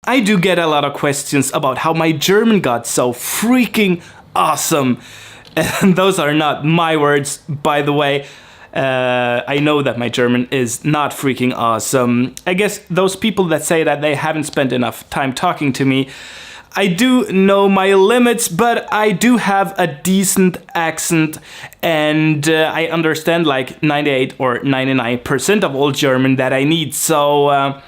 I do get a lot of questions about how my German got so freaking awesome. And those are not my words, by the way. I know that my German is not freaking awesome. I guess those people that say that they haven't spent enough time talking to me, I do know my limits, but I do have a decent accent, and I understand like 98 or 99% of all German that I need. So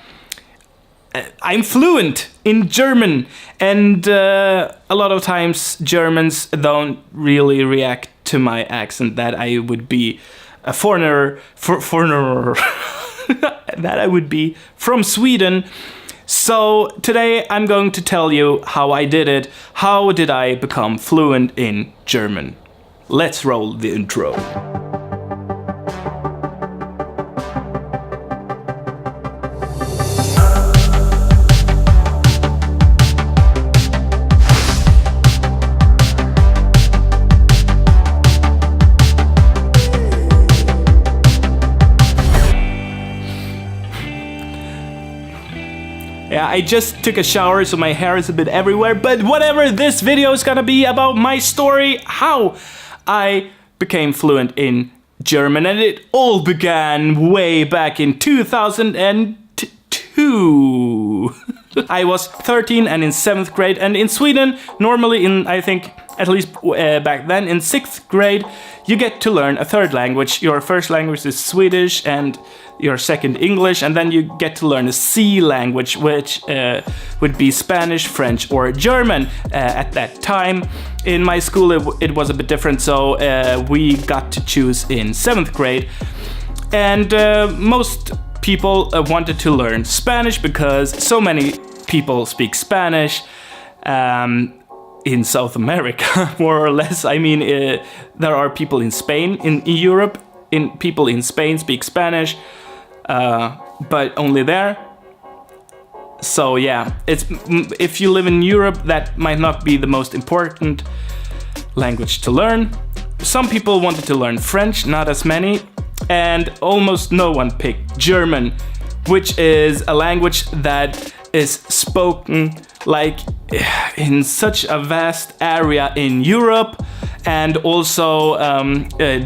I'm fluent in German, and a lot of times Germans don't really react to my accent, that I would be a foreigner, that I would be from Sweden. So today I'm going to tell you how I did it. How did I become fluent in German? Let's roll the intro. Yeah, I just took a shower, so my hair is a bit everywhere, but whatever, this video is gonna be about my story, how I became fluent in German, and it all began way back in 2002. I was 13 and in 7th grade, and in Sweden, normally I think, at least back then, in 6th grade, you get to learn a third language. Your first language is Swedish, and your second English, and then you get to learn a C language, which would be Spanish, French, or German. At that time, in my school, it was a bit different, so we got to choose in 7th grade. And most people wanted to learn Spanish because so many people speak Spanish in South America, more or less. I mean, there are people in Spain, in Europe, people in Spain speak Spanish, but only there. So yeah, if you live in Europe, that might not be the most important language to learn. Some people wanted to learn French, not as many, and almost no one picked German, which is a language that is spoken like in such a vast area in Europe, and also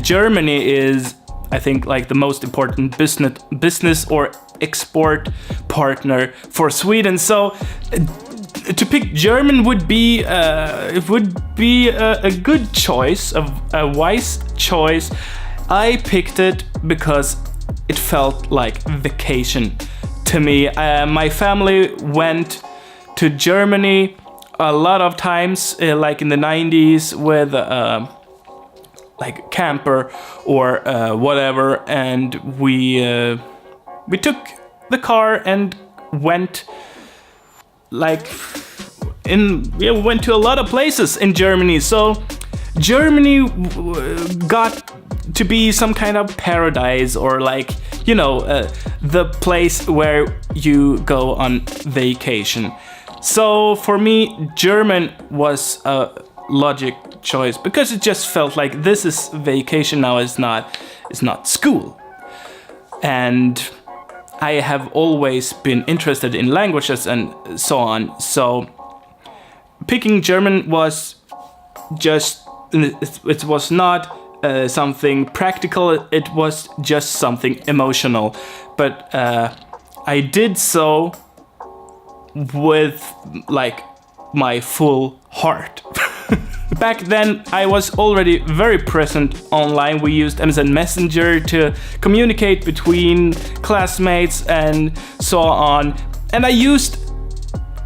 Germany is, I think, like the most important business or export partner for Sweden. So to pick German would be a good choice, a wise choice. I picked it because it felt like vacation to me. My family went to Germany a lot of times, like in the 90s, with like camper or whatever, and we took the car and went we went to a lot of places in Germany. So Germany got to be some kind of paradise, or like, you know, the place where you go on vacation. So for me, German was a logic choice because it just felt like this is vacation now, it's not school. And I have always been interested in languages and so on. So picking German was just, it was not something practical, it was just something emotional. But I did so with like my full heart. Back then I was already very present online. We used MSN Messenger to communicate between classmates and so on. And I used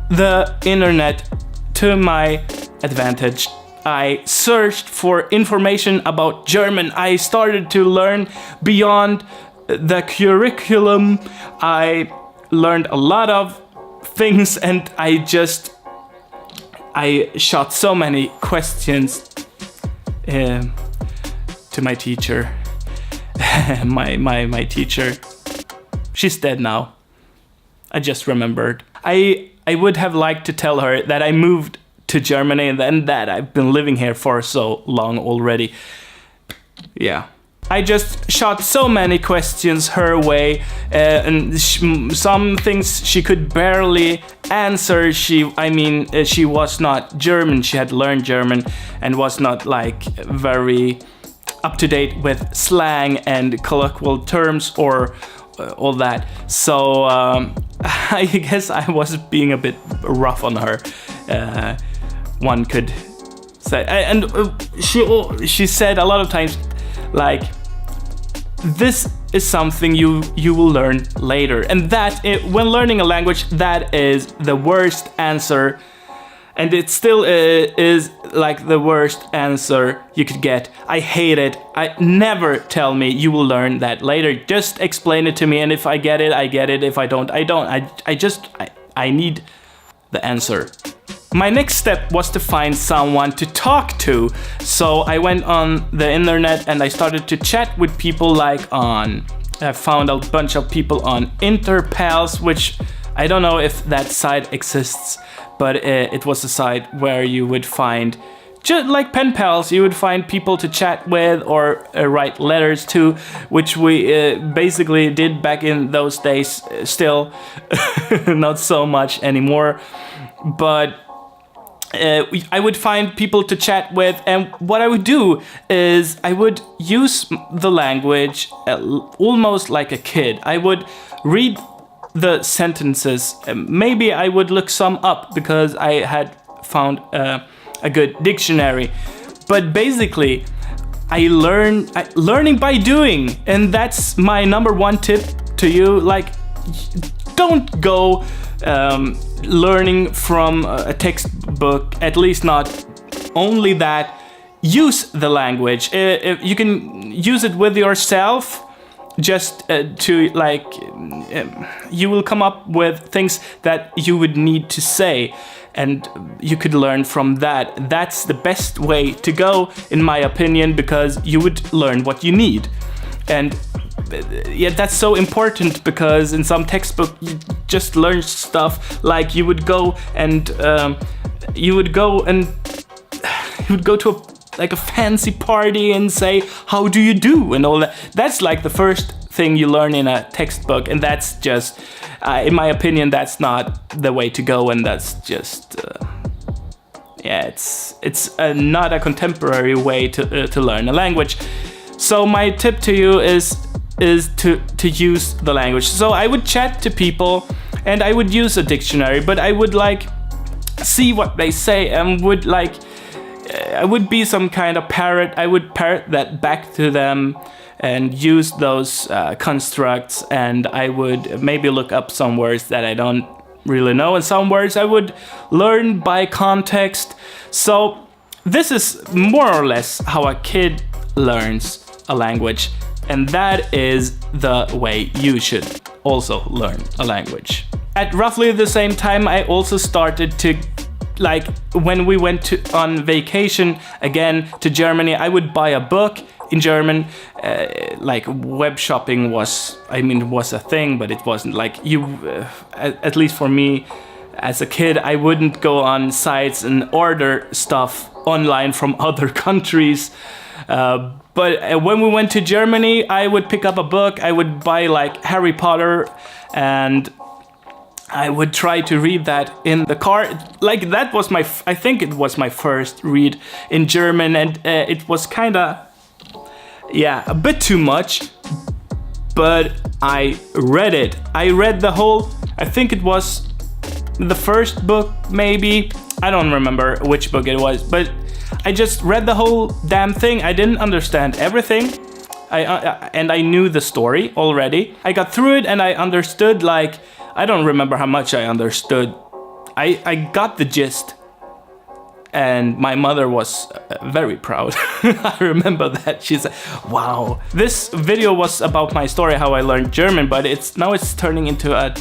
the internet to my advantage. I searched for information about German. I started to learn beyond the curriculum. I learned a lot of things, and I shot so many questions to my teacher. my teacher. She's dead now. I just remembered. I would have liked to tell her that I moved to Germany and then that I've been living here for so long already. Yeah. I just shot so many questions her way, and some things she could barely answer. She was not German. She had learned German and was not like very up to date with slang and colloquial terms or all that. So I guess I was being a bit rough on her. One could say, and she said a lot of times, like, this is something you will learn later, and when learning a language, that is the worst answer, and it still is like the worst answer you could get. I hate it. I never tell me you will learn that later. Just explain it to me, and if I get it, I get it. If I don't, I don't. I need the answer. My next step was to find someone to talk to. So I went on the internet and I started to chat with people I found a bunch of people on Interpals, which I don't know if that site exists, but it was a site where you would find, just like pen pals, you would find people to chat with or write letters to, which we basically did back in those days. Still, not so much anymore, but I would find people to chat with, and what I would do is I would use the language almost like a kid. I would read the sentences. Maybe I would look some up because I had found a good dictionary. But basically, learning by doing, and that's my number one tip to you. Like, don't go learning from a textbook, at least not only that. Use the language. If you can use it with yourself, just to like, you will come up with things that you would need to say, and you could learn from that. That's the best way to go, in my opinion, because you would learn what you need. And yeah, that's so important, because in some textbook you just learn stuff like you would go to a fancy party and say, how do you do, and all that. That's like the first thing you learn in a textbook, and that's just in my opinion, that's not the way to go, and that's just it's not a contemporary way to learn a language. So my tip to you is to use the language. So I would chat to people and I would use a dictionary, but I would like see what they say and would like I would be some kind of parrot. I would parrot that back to them and use those constructs, and I would maybe look up some words that I don't really know, and some words I would learn by context. So this is more or less how a kid learns a language, and that is the way you should also learn a language. At roughly the same time, I also started to, like, when we went on vacation again to Germany, I would buy a book in German. Like, web shopping was a thing, but it wasn't like at least for me as a kid, I wouldn't go on sites and order stuff online from other countries. But when we went to Germany, I would pick up a book, I would buy like Harry Potter, and I would try to read that in the car. Like, that was I think it was my first read in German, and it was kinda, a bit too much, but I read it. I read the whole, I think it was the first book, maybe. I don't remember which book it was, but I just read the whole damn thing. I didn't understand everything, and I knew the story already. I got through it and I understood, like, I don't remember how much I understood. I got the gist, and my mother was very proud. I remember that. She said, wow. This video was about my story, how I learned German, but now it's turning into a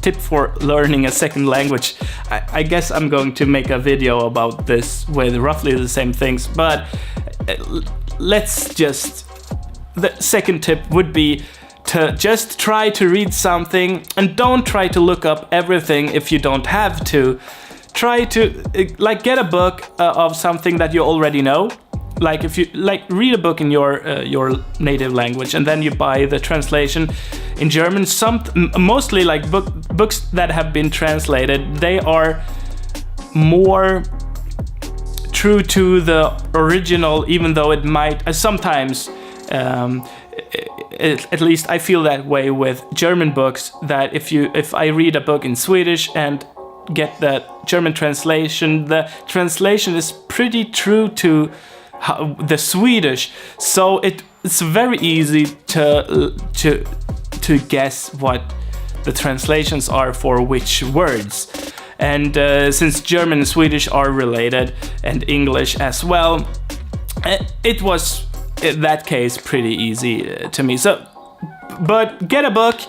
tip for learning a second language. I guess I'm going to make a video about this with roughly the same things, but the second tip would be to just try to read something, and don't try to look up everything if you don't have to. Try to get a book of something that you already know. like if you like read a book in your native language and then you buy the translation in German, mostly like books that have been translated, they are more true to the original, even though it might sometimes at least I feel that way with German books, that if I read a book in Swedish and get the German translation, the translation is pretty true to the Swedish, so it's very easy to guess what the translations are for which words. And since German and Swedish are related, and English as well, it was in that case pretty easy to me. So, but get a book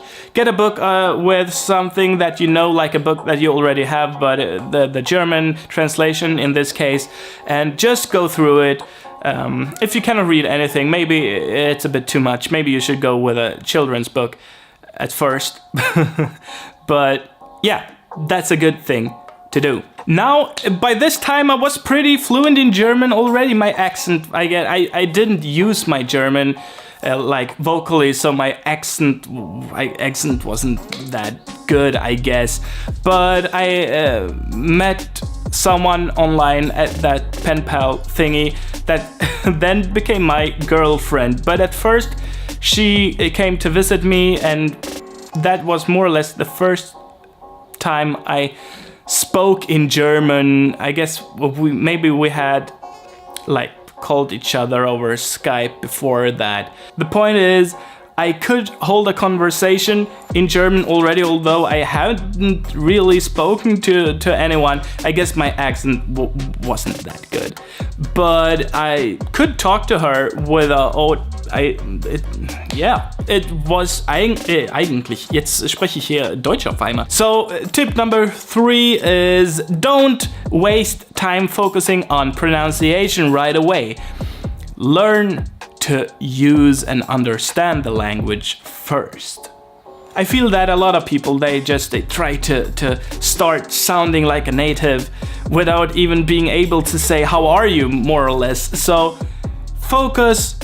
with something that you know, like a book that you already have, but the German translation in this case, and just go through it. If you cannot read anything, maybe it's a bit too much. Maybe you should go with a children's book at first. But yeah, that's a good thing to do. Now, by this time I was pretty fluent in German already. My accent, I didn't use my German like vocally, so my accent wasn't that good, I guess. But I met someone online at that pen pal thingy that then became my girlfriend. But at first she came to visit me, and that was more or less the first time I spoke in German. I guess we had like called each other over Skype before that. The point is, I could hold a conversation in German already, although I hadn't really spoken to anyone. I guess my accent wasn't that good, but I could talk to her with it was eigentlich, jetzt spreche ich hier Deutsch auf einmal. So tip number 3 is don't waste time focusing on pronunciation right away. Learn to use and understand the language first. I feel that a lot of people, they try to start sounding like a native without even being able to say how are you, more or less. So focus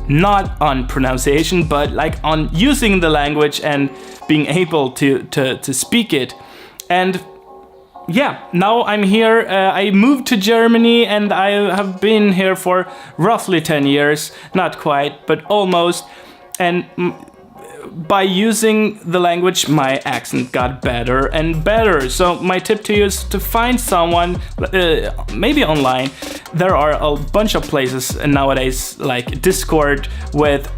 not on pronunciation, but like on using the language and being able to speak it. And yeah, now I'm here. I moved to Germany and I have been here for roughly 10 years. Not quite, but almost. And by using the language, my accent got better and better. So my tip to you is to find someone, maybe online. There are a bunch of places nowadays, like Discord, with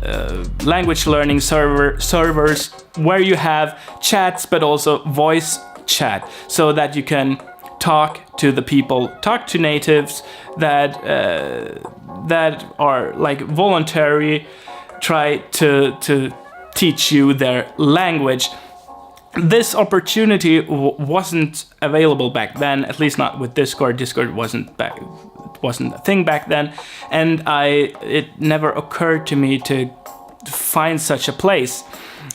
language learning servers where you have chats, but also voice chat, so that you can talk to the people, talk to natives that are like voluntary, try to teach you their language. This opportunity wasn't available back then, at least not with Discord. Discord wasn't a thing back then, and it never occurred to me to find such a place.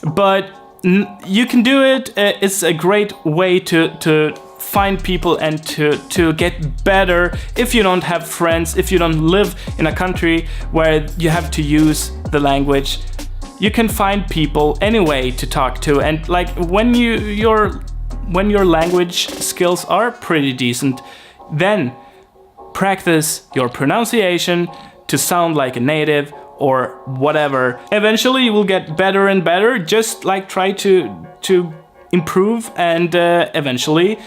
But you can do it. It's a great way to find people and to get better. If you don't have friends, if you don't live in a country where you have to use the language, you can find people anyway to talk to. And like when your language skills are pretty decent, then practice your pronunciation to sound like a native or whatever. Eventually you will get better and better. Just like try to improve, and eventually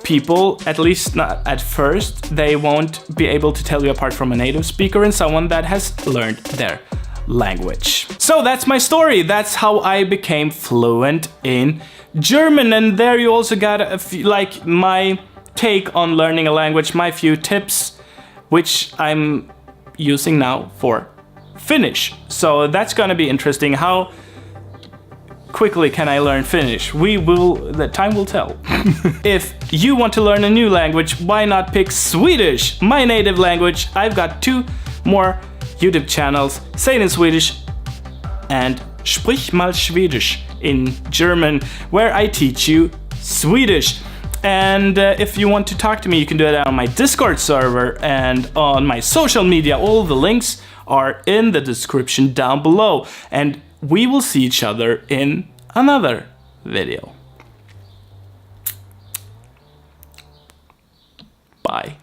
people, at least not at first, they won't be able to tell you apart from a native speaker and someone that has learned their language. So that's my story. That's how I became fluent in German. And there you also got like my take on learning a language, my few tips, which I'm using now for Finnish. So that's gonna be interesting. How quickly can I learn Finnish? The time will tell. If you want to learn a new language, why not pick Swedish, my native language? I've got 2 more YouTube channels, Say It in Swedish and Sprich mal Schwedisch in German, where I teach you Swedish. And if you want to talk to me, you can do it on my Discord server and on my social media. All the links are in the description down below. And we will see each other in another video. Bye.